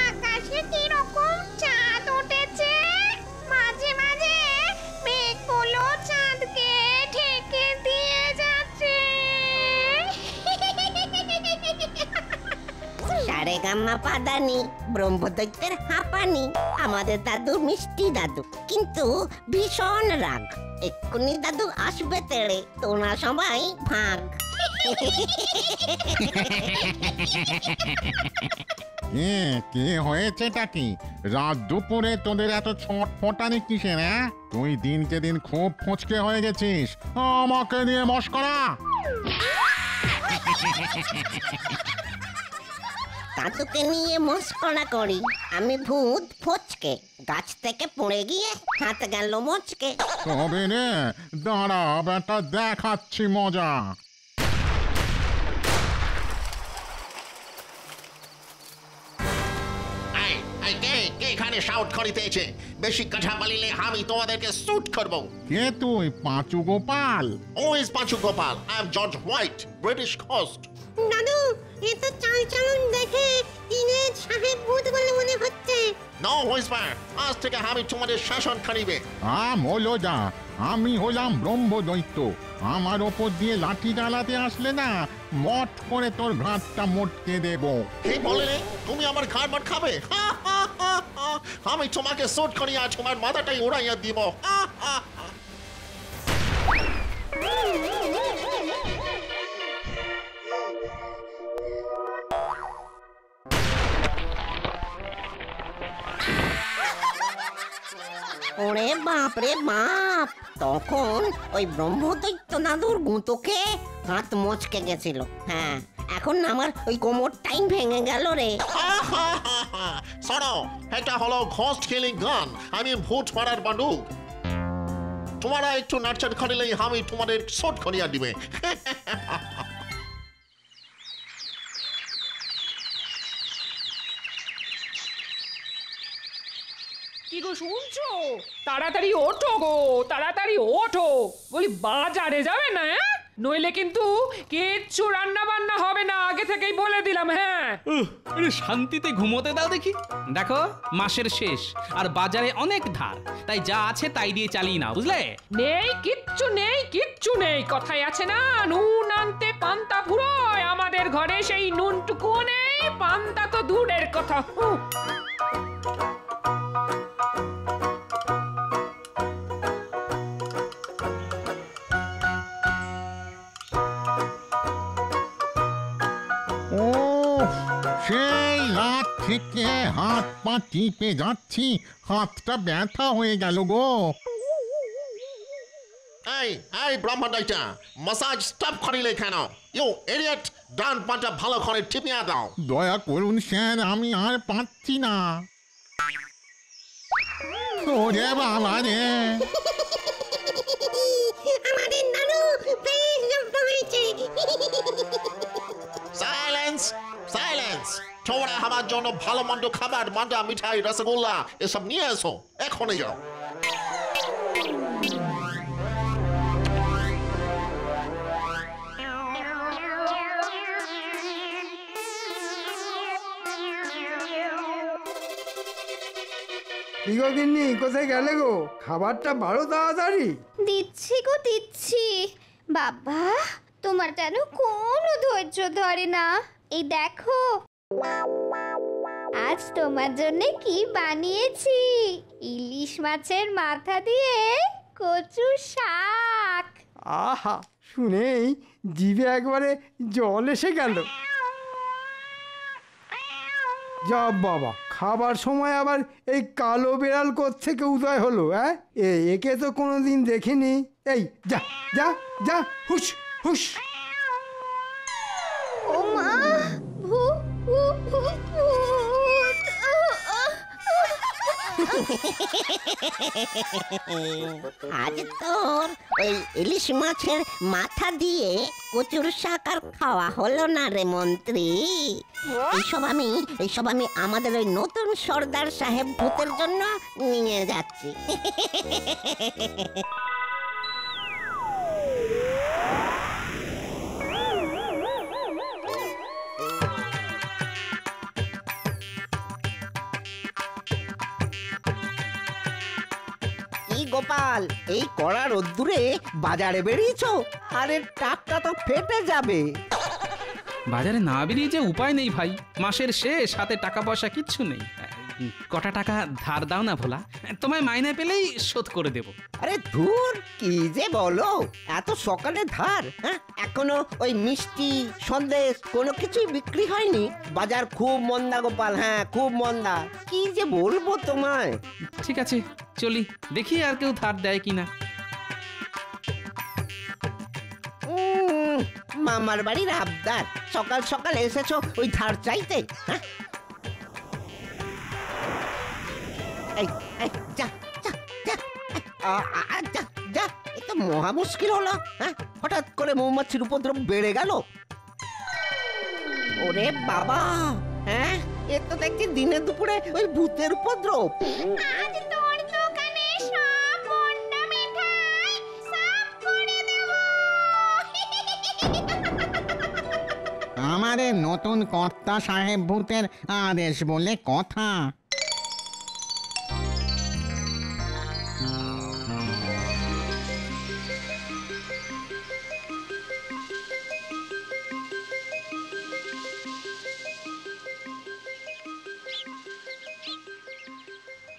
আকাশে কিরকম চাঁদ উঠেছে, মাঝে মাঝে মেঘগুলো চাঁদকে ঢেকে দিয়ে যাচ্ছে। সারেগামা পাদানি, ব্রহ্মদৈত্যের হাঁপানি, আমাদের দাদু মিষ্টি দাদু, কিন্তু ভীষণ রাগ। এক্ষুনি দাদু আসবে তেড়ে, তোমরা সবাই ভাগ। কি হয়েছেটা কি? রাত দুপুরে তোদের এত ছটফটানি কিসের? তুই দিনকে দিন খুব ফচকে হয়ে গেছিস, আমাকে দিয়ে মস্করা। দাদুকে নিয়ে মস্করা করি? আমি ভূত ফচকে, গাছ থেকে পড়ে গিয়ে হাত গেল মচকে। তবে রে, দাঁড়া বেটা, দেখাচ্ছি মজা। এখানে শাউট করিতেছে, বেশি কথা বলিলে আমি তোমাদেরকে শুট করব। কে তুই, Panchu Gopal? Who is Panchu Gopal, I am George White, British ghost. দাদু, এ তো চালচলন দেখে ইংরেজ সাহেব ভূত বলে মনে হচ্ছে। নো হুইসপার, আজ থেকে আমি তোমাদের শাসন করিবে। মোলোদা, আমি হলাম ব্রহ্মদৈত্য। আমার ওপর দিয়ে লাঠি চালাতে আসলে না, মট করে তোর ঘাটটা মোটকে দেব। কি বললে? তুমি আমার ঘাড় মট খাবে? আমি তোমাকে শুট করিয়া তোমার মাথাটাই উড়াইয়া দিব। ওরে বাপ রে বাপ, তখন ওই ব্রহ্মদৈত্য দাদুর গুঁতোকে হাত মচকে গেছিল। হ্যাঁ, এখন আমার ওই কোমরটাই ভেঙে গেল রে। শোনো, এটা হলো ঘোস্ট কিলিং গান, আমি ভূত মারার বন্দুক। তোমরা একটু নাচড় করিলেই আমি তোমাদের শুট করিয়া দিবে। কি গো শুনছো? তাড়াতাড়ি ওঠো গো, তাড়াতাড়ি ওঠো, বলি বাজারে যাবে না? নইলে কিন্তু কিচ্ছু রান্না বান্না হবে না, আগে থেকেই বলে দিলাম। হ্যাঁ, শান্তিতে ঘুমোতে দাও দেখি। দেখো, মাসের শেষ আর বাজারে অনেক ধার, তাই যা আছে তাই দিয়ে চালিয়ে নাও, বুঝলে? নেই কিচ্ছু নেই, কিচ্ছু নেই, কথাই আছে না, নুন আনতে পান্তা ফুরোয়। আমাদের ঘরে সেই নুনটুকুও নেই, পান্তা তো দূরের কথা। সেই রাত থেকে হাত পা টিপে যাচ্ছি, হাতটা ব্যথা হয়ে গেল গো। এই ব্রহ্মদৈত্য, মাসাজ স্টপ করিলে কেন? ইউ ইডিয়েট, ডান পাটা ভালো করে টিপিয়া দাও। দয়া করুন স্যার, আমি আর পাচ্ছি না। ওরে বাবা রে, আমাদের দাদু বেশ জব্দ হয়েছে। Silence, silence. তোমরা আমার জন্য ভালো মন্দ খাবার, মান্ডা, মিঠাই, রসগোল্লা এসব নিয়ে এসো, এখনই যাও। কি গো গিন্নি, কোথায় গেলে গো? খাবারটা বাড়ো তাড়াতাড়ি। দিচ্ছি গো দিচ্ছি। বাবা, তোমার যেন কোনো ধৈর্য ধরে না। এই দেখো, আজ তোমার জন্য কি বানিয়েছি। ইলিশ মাছের মাথা দিয়ে কচু শাক। আহা, শুনেই জিভে একবারে জল এসে গেল। যা বাবা, খাবার সময় আবার এই কালো বিড়াল কোত্থেকে উদয় হলো? একে তো কোনোদিন দেখিনি। এই যা যা যা, হুশ হুশ। ও মা, ভূত ভূত ভূত। আজ তোর ওই ইলিশ মাছের মাথা দিয়ে কচুর শাক আর খাওয়া হলো না রে মন্ত্রী। এইসব আমি আমাদের ওই নতুন সর্দার সাহেব ভূতের জন্য নিয়ে যাচ্ছি। গোপাল, এই কড়া রোদ্দুরে বাজারে বেরিয়েছো? আরে টাকটা তো ফেটে যাবে। বাজারে না বেরিয়ে যে উপায় নেই ভাই, মাসের শেষ, হাতে টাকা পয়সা কিচ্ছু নেই। কটা টাকা ধার দাও না ভোলা, তোমায় মাইনে পেলেই শোধ করে দেব। আরে ধুর, কি যে বলো, এত সকালে ধার? হ্যাঁ, এখনো ওই মিষ্টি সন্দেশ কোনো কিছুই বিক্রি হয়নি? বাজার খুব মন্দা গোপাল, হ্যাঁ খুব মন্দা। কি যে বলবো তোমায়। ঠিক আছে চলি, দেখি আর কেউ ধার দেয় কিনা। মামার বাড়ির আবদার, সকাল সকাল এসেছো ওই ধার চাইতে? হ্যাঁ, এই এই যা যা যা যা যা, এ তো মহা মুশকিল হলো। হ্যাঁ, হঠাৎ করে মৌমাছির উপদ্রব বেড়ে গেল। ওরে বাবা, হ্যাঁ এ তো দেখছি দিনে দুপুরে ওই ভূতের উপদ্রব। আজ তোর দোকানে সব বন্ডা মিঠাই সাফ করে দেব। আমাদের নতুন কর্তা সাহেব ভূতের আদেশ বলে কথা।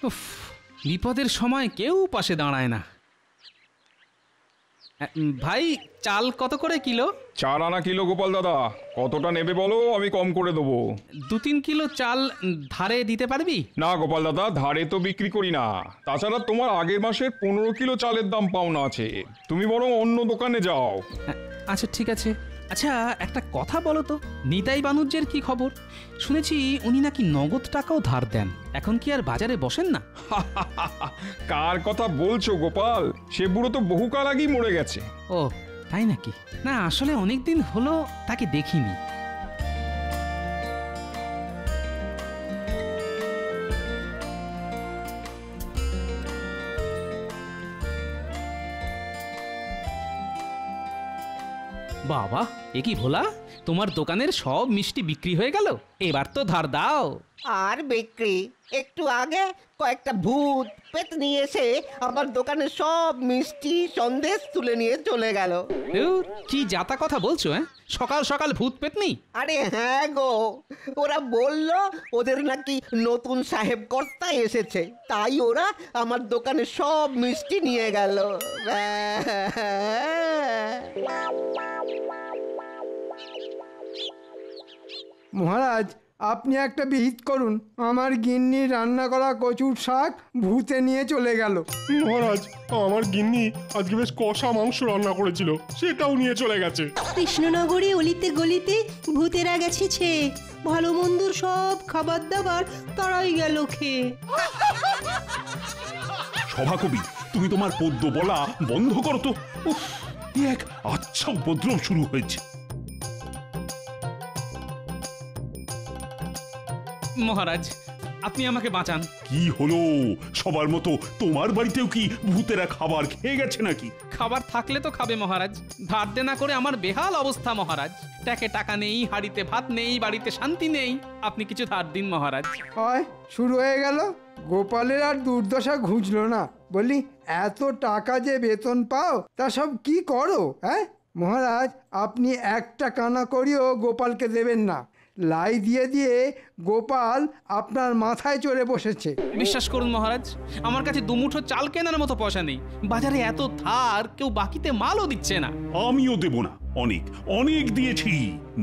উফ, বিপদের সময় কেউ পাশে দাঁড়ায় না। ভাই চাল কত করে কিলো? 4 আনা কিলো গোপাল দাদা, কতটা নেবে বলো, আমি কম করে দেবো। 2-3 কিলো চাল ধারে দিতে পারবি? না গোপাল দাদা, ধারে তো বিক্রি করি না। তাছাড়া তোমার আগের মাসের 15 কিলো চালের দাম পাওনা আছে, তুমি বরং অন্য দোকানে যাও। আচ্ছা ঠিক আছে। আচ্ছা একটা কথা বলো তো, নিতাই বানুজ্যের কি খবর? শুনেছি উনি নাকি নগদ টাকাও ধার দেন, এখন কি আর বাজারে বসেন না? কার কথা বলছো গোপাল? সে বুড়ো তো বহুকাল আগেই মরে গেছে। ও তাই নাকি? না আসলে অনেক দিন হলো তাকে দেখিনি। বাবা, এ কি ভোলা, তোমার দোকানের সব মিষ্টি বিক্রি হয়ে গেল? এবার তো ধার দাও। আর বিক্রি? একটু আগে কয়েকটা ভূত পেতনি এসে আমার দোকানে সব মিষ্টি সন্দেশ তুলে নিয়ে চলে গেল। ধুর, কি যাতা কথা বলছো? সকাল সকাল ভূত পেতনি? আরে হ্যাঁ গো, ওরা বলল ওদের নাকি নতুন সাহেব কর্তা এসেছে, তাই ওরা আমার দোকানে সব মিষ্টি নিয়ে গেল। মহারাজ, আপনি একটা বিহিত করুন, আমার গিন্নি রান্না করা কচুর শাক ভূতে নিয়ে চলে গেল। মহারাজ, আমার গিন্নি আজকে বেশ কষা মাংস রান্না করেছিল, সেটাও নিয়ে চলে গেছে। কৃষ্ণনগরে অলিতে গলিতে ভূতেরা গেছে, ভালো মন্দর সব খাবার দাবার তারাই গেল খেয়ে। সভাকবি, তুমি তোমার পদ্য বলা বন্ধ করো তো। উফ, এক আচ্ছা উপদ্রব শুরু হয়েছে। মহারাজ, আপনি আমাকে বাঁচান। কি হলো? সবার মতো তোমার বাড়িতেও কি ভূতেরা খাবার খেয়ে গেছে নাকি? খাবার থাকলে তো খাবে মহারাজ, ধার দেনা করে আমার বেহাল অবস্থা মহারাজ। ট্যাকে টাকা নেই, হাড়িতে ভাত নেই, বাড়িতে শান্তি নেই। আপনি কিছু ধার দিন মহারাজ। হয় শুরু হয়ে গেল। গোপালের আর দুর্দশা ঘুচলো না। বলি, এত টাকা যে বেতন পাও তা সব কি করো? হ্যাঁ মহারাজ, আপনি একটা কানা করিও গোপালকে দেবেন না। লাই দিয়ে দিয়ে গোপাল আপনার মাথায় চড়ে বসেছে। বিশ্বাস করুন মহারাজ, আমার কাছে দুমুঠো চাল কেনার মতো পয়সা নেই। বাজারে এত ধার, কেউ বাকিতে মালও দিচ্ছে না। আমিও দেব না, অনেক অনেক দিয়েছি।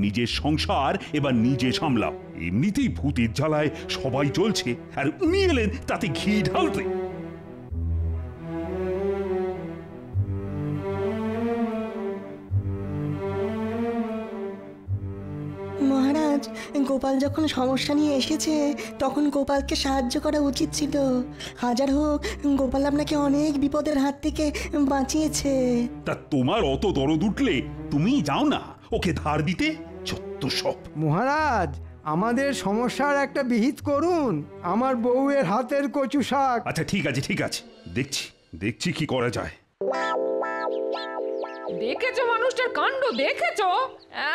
নিজের সংসার এবার নিজে সামলাও। এমনিতেই ভূতের জ্বালায় সবাই চলছে, আর উনি এলেন তাতে ঘি ঢালতে। মহারাজ, গোপাল যখন সমস্যা নিয়ে এসেছে তখন গোপালকে সাহায্য করা উচিত ছিল। হাজার হোক, গোপাল আপনাকে অনেক বিপদের হাত থেকে বাঁচিয়েছে। তা তোমার অত দরদ উঠলে তুমি যাও না ওকে ধার দিতে। যত সব। মহারাজ, আমাদের সমস্যার একটা বিহিত করুন। আমার বউয়ের হাতের কচু শাক। আচ্ছা ঠিক আছে ঠিক আছে, দেখছি দেখছি কি করা যায়। দেখেছো মানুষটার কাণ্ড? দেখেছো?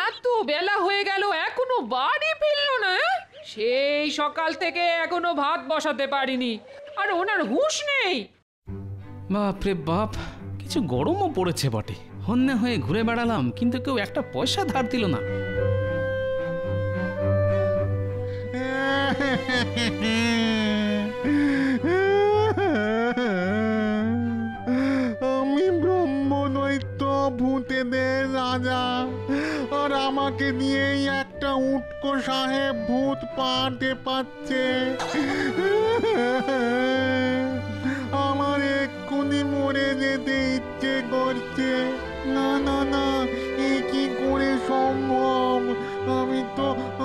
এত বেলা হয়ে গেল এখনো বাড়ি ফিরলো না। সেই সকাল থেকে এখনো ভাত বসাতে পারিনি, আর ওনার হুঁশ নেই। বাপ রে বাপ, কিছু গরমও পড়েছে বটে। হন্যে হয়ে ঘুরে বেড়ালাম, কিন্তু কেউ একটা পয়সা ধার দিল না। আমি ব্রহ্মদৈত্য ভূতেদের রাজা, আর আমাকে দিয়েই একটা উটকো সাহেব ভূত পাতে পাচ্ছে। আমার এক্ষুনি মরে যেতে ইচ্ছে করছে। না না না, এ কি করে সম্ভব?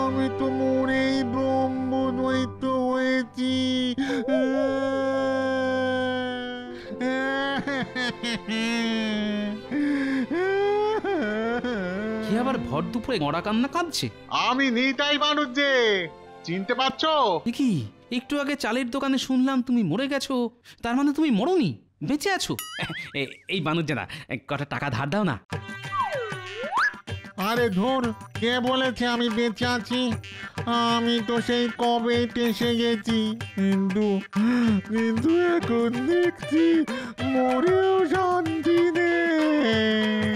আমি তো মরেই ব্রহ্মদৈত্য হয়েছি। কি আবার ভর দুপুরে মরা কান্না কাঁদছে? আমি নিতাই মানুষ যে, চিনতে পারছো? কি একটু আগে চালের দোকানে শুনলাম তুমি মরে গেছো, তার মানে তুমি মরোনি, বেঁচে আছো। এই বানুজ্জাদা, কটা টাকা ধার দাও না। আরে ধুর, কে বলেছে আমি বেঁচে আছি? আমি তো সেই কবে টেসে গেছি, কিন্তু এখন দেখছি মরেও শান্তি নেই।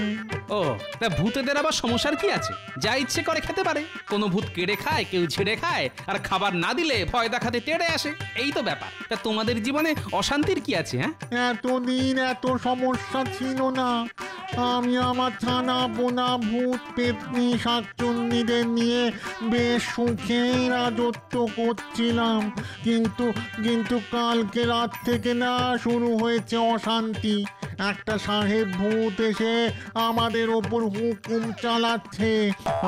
ও, তা ভূতেদের আবার সমস্যার কি আছে? যা ইচ্ছে করে খেতে পারে। কোনো ভূত কেড়ে খায়, কেউ ছেড়ে খায়, আর খাবার না দিলে ভয় দেখাতে তেড়ে আসে। এই তো ব্যাপার। তা তোমাদের জীবনে অশান্তির কি আছে? হ্যাঁ, এতদিন এত সমস্যা ছিল না। আমি আমার ছানা বোনা ভূত পেতনি শাকচুন্নিদের নিয়ে বেশ সুখেই রাজত্ব করছিলাম, কিন্তু কালকে রাত থেকে না শুরু হয়েছে অশান্তি। একটা সাহেব ভূত এসে আমাদের ওপর হুকুম চালাচ্ছে,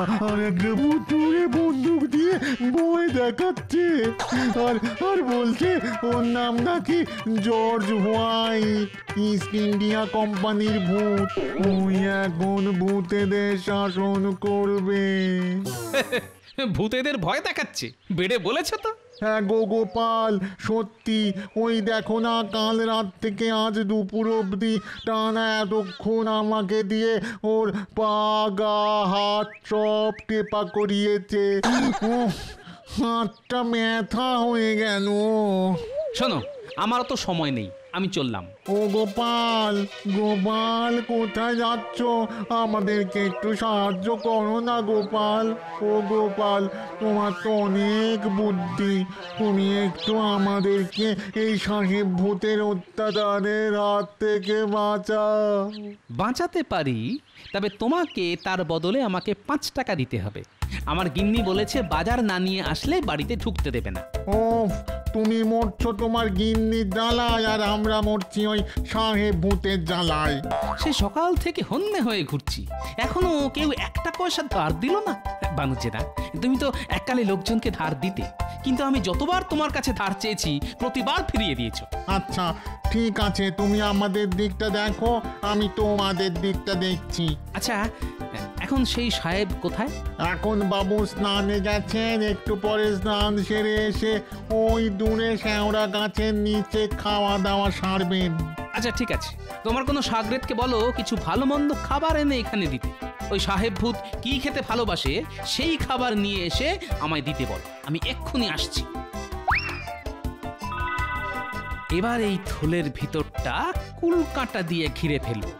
আর একটা ভূত দূরে বন্দুক দিয়ে ভয় দেখাচ্ছে, আর বলছে ওর নাম নাকি জর্জ হোয়াইট, ইস্ট ইন্ডিয়া কোম্পানির ভূত। ওই এখন ভূতেদের শাসন করবে। ভূতেদের ভয় দেখাচ্ছে? বেড়ে বলেছ তো। হ্যাঁ গো গোপাল, সত্যি। ওই দেখো না, কাল রাত থেকে আজ দুপুর অবধি টানা এতক্ষণ আমাকে দিয়ে ওর পা গা হাত সব টেপা করিয়েছে। হাতটা ব্যথা হয়ে গেল। শোনো, আমারও তো সময় নেই, আমি চললাম। ও গোপাল, গোপাল কোথায় যাচ্ছ? আমাদেরকে একটু সাহায্য করো না গোপাল। ও গোপাল, তোমার তো অনেক বুদ্ধি, তুমি একটু আমাদেরকে এই সাহেব ভূতের অত্যাচারের হাত থেকে বাঁচাও। বাঁচাতে পারি, তবে তোমাকে তার বদলে আমাকে 5 টাকা দিতে হবে। আমার গিন্নি বলেছে বাজার না নিয়ে আসলে বাড়িতে ঢুকতে দেবে না। ও, তুমি মরছো তোমার গিন্নির জ্বালায়, আর আমরা মরছি ওই সাহেব ভূতের জ্বালায়। সে সকাল থেকে হন্যে হয়ে ঘুরছি, এখনো কেউ একটা পয়সা ধার দিল না। বানুজ্জেদা, তুমি তো এককালে লোকজনকে ধার দিতে, কিন্তু আমি যতবার তোমার কাছে ধার চেয়েছি প্রতিবার ফিরিয়ে দিয়েছো। আচ্ছা ঠিক আছে, তুমি আমাদের দিকটা দেখো, আমি তোমাদের দিকটা দেখছি। আচ্ছা, এখন সেই সাহেব কোথায়? এখন বাবু স্নানে গেছেন, একটু পরে স্নান সেরে এসে ওই দূরে শ্যাওড়া গাছের নিচে খাওয়া দাওয়া সারবেন। আচ্ছা ঠিক আছে, তোমার কোনো সাগরেদকে বলো কিছু ভালো মন্দ খাবার এনে এখানে দিতে। ওই সাহেব ভূত কি খেতে ভালোবাসে সেই খাবার নিয়ে এসে আমায় দিতে বলো, আমি এক্ষুনি আসছি। এবার এই থলের ভিতরটা কুলকাঁটা দিয়ে ঘিরে ফেলবো।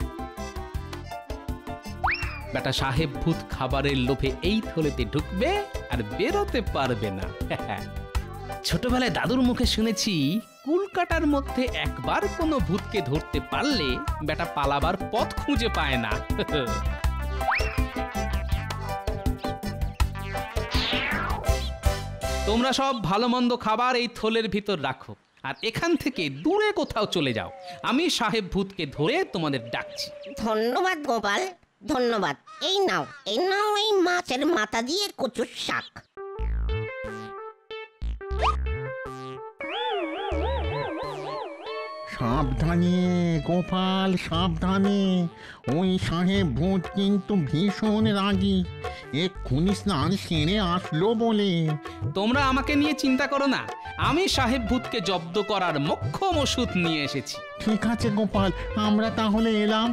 বেটা সাহেব ভূত খাবারের লোভে এই থলেতে ঢুকবে আর বেরোতে পারবে না। ছোটবেলায় দাদুর মুখে শুনেছি, কুলকাটার মধ্যে একবার কোনো ভূতকে ধরতে পারলে বেটা পালাবার পথ খুঁজে পায় না। তোমরা সব ভালো মন্দ খাবার এই থলের ভিতর রাখো, আর এখান থেকে দূরে কোথাও চলে যাও। আমি সাহেব ভূতকে ধরে তোমাদের ডাকছি। ধন্যবাদ গোপাল, ধন্যবাদ। এই নাও এই মাছের মাথা দিয়ে কচুর শাক। সাবধানে গোপাল, সাবধানে। ওই সাহেব ভূত কিন্তু ভীষণ রাগী, এক্ষুনি স্নান সেরে আসলো বলে। তোমরা আমাকে নিয়ে চিন্তা করো না, আমি সাহেব ভূতকে জব্দ করার মোক্ষম ওষুধ নিয়ে এসেছি। ঠিক আছে গোপাল, আমরা তাহলে এলাম।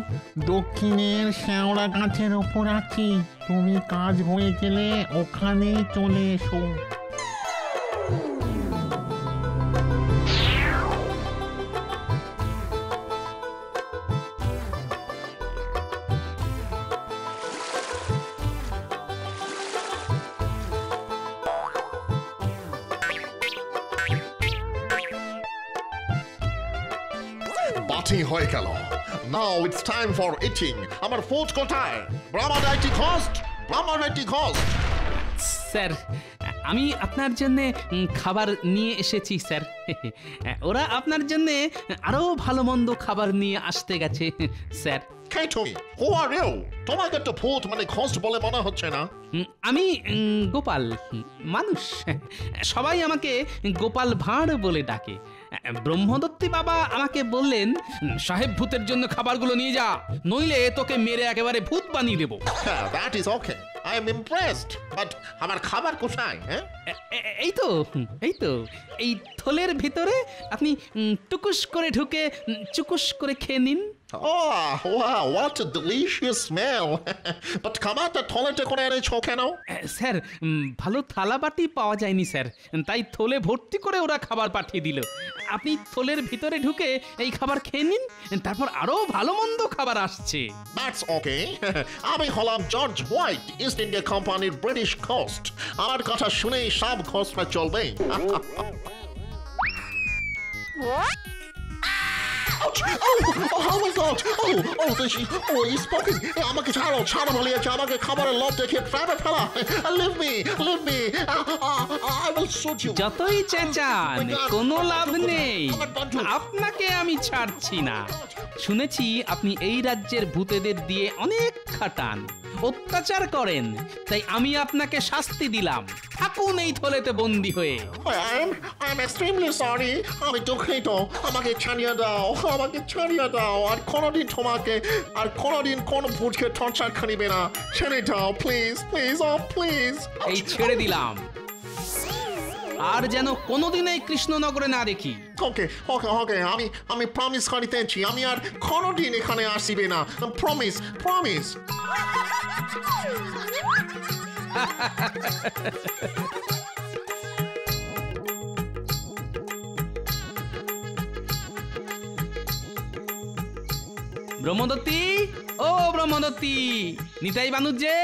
দক্ষিণের শ্যাওড়া গাছের ওপর আছি, তুমি কাজ হয়ে গেলে ওখানেই চলে এসো। পার্টি হয়ে গেল। Now it's time for eating. আমার ফুড কোথায়? ব্রাহ্মণাইটি ঘোস্ট, ব্রাহ্মণাইটি ঘোস্ট। স্যার, আমি আপনার জন্য খাবার নিয়ে এসেছি স্যার। ওরা আপনার জন্য আরো ভালো মন্দ খাবার নিয়ে আসতে গেছে স্যার। কে তুমি? হু আর ইউ? তোমাকে তো ভূত মানে ঘোস্ট বলে মনে হচ্ছে না। আমি গোপাল, মানুষ। সবাই আমাকে গোপাল ভাঁড় বলে ডাকে। ব্রহ্মদত্তি বাবা আমাকে বললেন, সাহেব ভূতের জন্য খাবারগুলো নিয়ে যা, নইলে তোকে মেরে একেবারে ভূত বানিয়ে দেবো। That is okay, I am impressed, but আমার খাবার কোথায়? এই তো, এই তো, এই থলের ভিতরে। আপনি টুকুস করে ঢুকে চুকুস করে খেয়ে নিন। Oh, wow, what a delicious smell. But খাবারটা থলেতে করে এনেছো কেন? স্যার, ভালো থালা বাটি পাওয়া যায়নি স্যার, তাই থলে ভর্তি করে ওরা খাবার পাঠিয়ে দিল। আপনি থলের ভিতরে ঢুকে এই খাবার খেয়ে নিন, তারপর আরো ভালো মন্দ খাবার আসছে। That's okay. আমি হলাম জর্জ হোয়াইট, ইস্ট ইন্ডিয়া কোম্পানির ব্রিটিশ ঘোস্ট। আমার কথা শুনেই সব ঘোস্টরা চলবে। Oh my God! He's spoken. আমাকে ছাড়ো, ছাড়ো বলিয়েছে, আমাকে খাবারের লোভ দেখে ট্র্যাপে ফেলা। Leave me, leave me. I will shoot you. যতই চেঁচান কোনো লাভ নেই, আপনাকে আমি ছাড়ছি না। শুনেছি আপনি এই রাজ্যের ভূতেদের দিয়ে অনেক খাটান, অত্যাচার করেন, তাই আমি আপনাকে শাস্তি দিলাম। থাকুন এই থলেতে বন্দী হয়ে। I'm extremely sorry. আমি দুঃখিত। আমাকে ছাড়িয়ে দাও, আমাকে ছাড়িয়ে দাও। আর কোনোদিন তোমাকে, আর কোনোদিন কোনো ভূতকে টর্চার করিবে না। ছেড়ে দাও প্লিজ, প্লিজ, ও প্লিজ। এই ছেড়ে দিলাম, আর যেন কোনোদিন এই কৃষ্ণনগরে না দেখি। ওকে ওকে ওকে, আমি প্রমিস করিতেছি, আমি আর কোনোদিন এখানে আসিবে না। Promise, promise. ব্রহ্মদত্তি, ও ব্রহ্মদত্তি, নিতাই বানুজ্জে,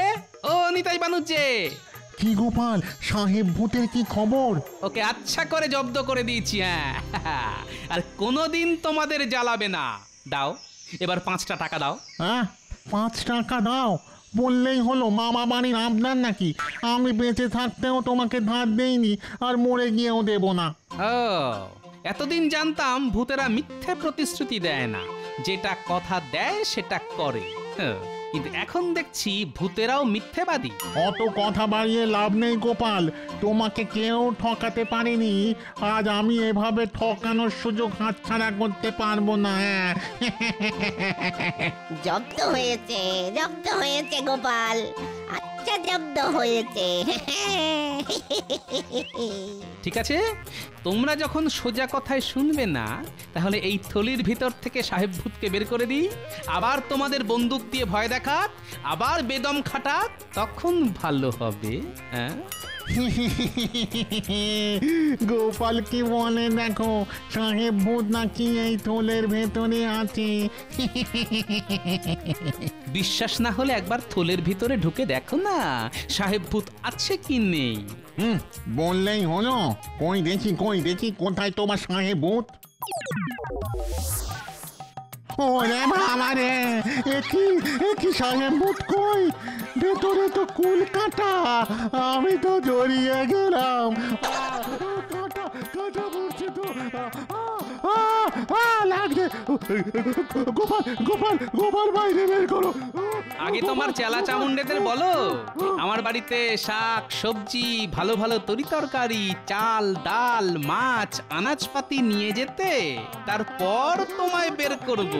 ও নিতাই বানুজ্জে। কি গোপাল সাহেব ভূতের কি খবর? ওকে আচ্ছা করে জব্দ করে দিয়েছি। হ্যাঁ, আর কোনোদিন তোমাদের জ্বালাবে না। দাও, এবার 5টা টাকা দাও। হ্যাঁ, 5 টাকা দাও বললেই হলো? মামা বাড়ির আপনার নাকি? আমি বেঁচে থাকতেও তোমাকে ধার দেইনি, আর মরে গিয়েও দেব না। ও, এতদিন জানতাম ভূতেরা মিথ্যে প্রতিশ্রুতি দেয় না, যেটা কথা দেয় সেটা করে। কিন্তু এখন দেখছি ভূতেরাও মিথ্যেবাদী। অত কথা বাড়িয়ে লাভ নেই গোপাল, তোমাকে কেউ ঠকাতে পারেনি। আজ আমি এভাবে ঠকানোর সুযোগ হাতছাড়া করতে পারবো না। জব্দ হয়েছে, জব্দ হয়েছে গোপাল, আচ্ছা জব্দ হয়েছে। ঠিক আছে, তোমরা যখন সোজা কথায় শুনবে না, তাহলে এই থলির ভিতর থেকে সাহেব ভূতকে বের করে দিই, আবার তোমাদের বন্দুক দিয়ে ভয় দেখাক, আবার বেদম খাটাক, তখন ভালো হবে। হ্যাঁ, গোপাল কি বলে দেখো, সাহেব ভূত নাকি এই থলের ভেতরে আছে। বিশ্বাস না হলে একবার থলের ভিতরে ঢুকে দেখো না, সাহেব ভূত আছে কি নেই। বললেই হলো। কই দেখি, কই দেখি, কোথায় তোমার সাহেব ভূত? ওরে বাবা রে, একই সাহেব ভূত কই? ভেতরে তো কুল কাটা, আমি তো জড়িয়ে গেলাম। কাটা কাটা পড়ছে তো, লাগছে। গোপাল গোপাল গোপাল বাইরে বের করো। আগে তোমার চেলা চামুন্ডেদের বলো আমার বাড়িতে শাক সবজি, ভালো ভালো তরি তরকারি, চাল ডাল মাছ আনাজপাতি নিয়ে যেতে, তারপর তোমায় বের করবো।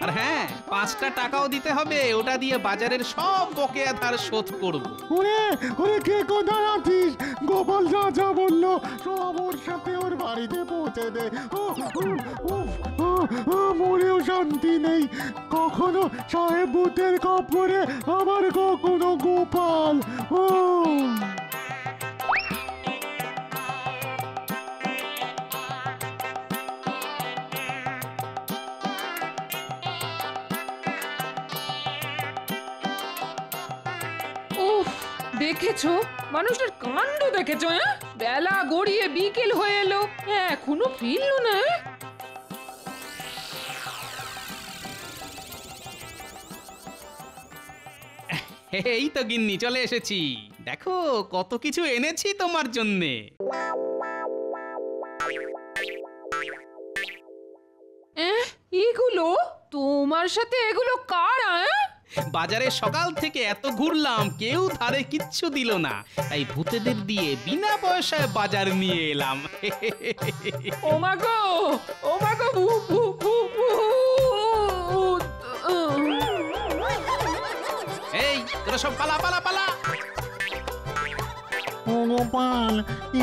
আর হ্যাঁ, 5টা টাকাও দিতে হবে, ওটা দিয়ে বাজারের সব বকেয়া ধার শোধ করবো। ওরে ওরে, কে কোথায় আছিস? গোপাল যা যা বললো সব ওর সাথে ওর বাড়িতে পৌঁছে দে। মরেও শান্তি নেই, কখনো সাহেব ভূতের কপরে, আবার কখনো গোপাল। দেখেছো মানুষটার কাণ্ড, দেখেছো? বেলা গড়িয়ে বিকেল হয়ে এলো, এখনো ফিরলো না। এই তো গিন্নি চলে এসেছি, দেখো কত কিছু এনেছি তোমার জন্যে। এগুলো তোমার সাথে এগুলো কারা? বাজারে সকাল থেকে এত ঘুরলাম, কেউ ধারে কিচ্ছু দিল না, তাই ভূতেদের দিয়ে বিনা পয়সায় বাজার নিয়ে এলাম। ওমাগো ওমাগো এই তোরা সব পালা পালা পালা। ও গোপাল,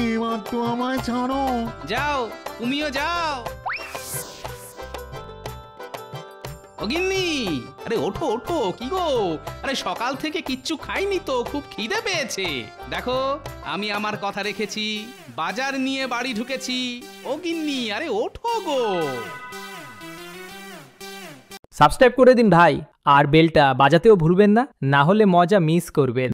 এবার তো আমায় ছাড়ো। যাও, তুমিও যাও। ও গিন্নি, আরে ওঠো ওঠো, কি গো? আরে সকাল থেকে কিচ্ছু খাইনি তো, খুব খিদে পেয়েছে। দেখো আমি আমার কথা রেখেছি, বাজার নিয়ে বাড়ি ঢুকেছি। ও গিন্নি, আরে ওঠো গো। সাবস্ক্রাইব করে দিন ভাই, আর বেলটা বাজাতেও ভুলবেন না, না হলে মজা মিস করবেন।